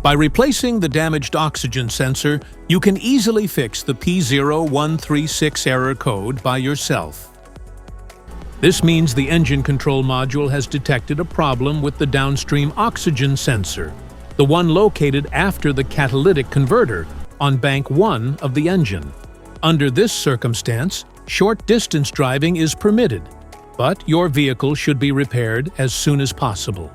By replacing the damaged oxygen sensor, you can easily fix the P0136 error code by yourself. This means the engine control module has detected a problem with the downstream oxygen sensor, the one located after the catalytic converter on bank 1 of the engine. Under this circumstance, short-distance driving is permitted, but your vehicle should be repaired as soon as possible.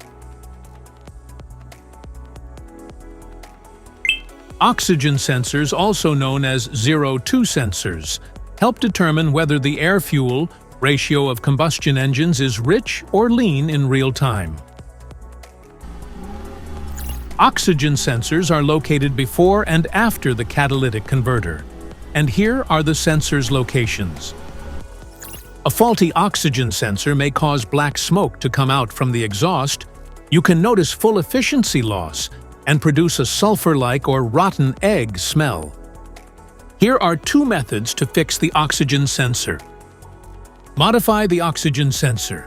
Oxygen sensors, also known as O2 sensors, help determine whether the air-fuel ratio of combustion engines is rich or lean in real time. Oxygen sensors are located before and after the catalytic converter, and here are the sensors' locations. A faulty oxygen sensor may cause black smoke to come out from the exhaust. You can notice full efficiency loss and produce a sulfur-like or rotten egg smell. Here are 2 methods to fix the oxygen sensor. Modify the oxygen sensor.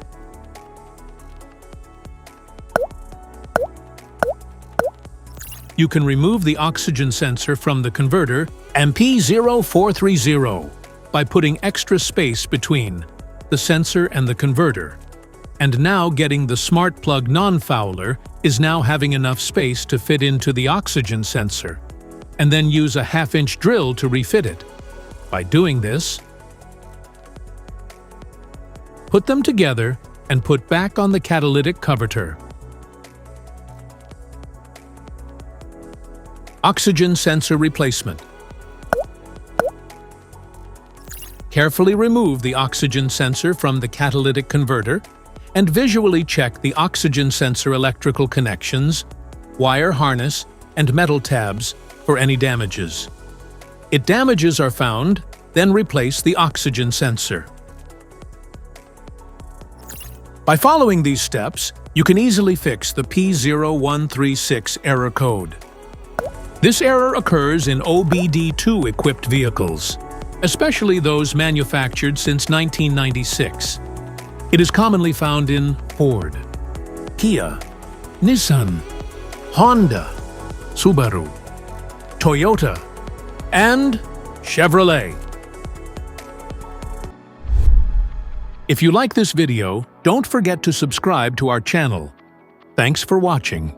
You can remove the oxygen sensor from the converter and P0430 by putting extra space between the sensor and the converter. And now getting the smart plug non-fouler is now having enough space to fit into the oxygen sensor, and then use a 1/2-inch drill to refit it. By doing this, put them together and put back on the catalytic converter. Oxygen sensor replacement. Carefully remove the oxygen sensor from the catalytic converter and visually check the oxygen sensor electrical connections, wire harness, and metal tabs for any damages. If damages are found, then replace the oxygen sensor. By following these steps, you can easily fix the P0136 error code. This error occurs in OBD2-equipped vehicles, especially those manufactured since 1996. It is commonly found in Ford, Kia, Nissan, Honda, Subaru, Toyota, and Chevrolet. If you like this video, don't forget to subscribe to our channel. Thanks for watching.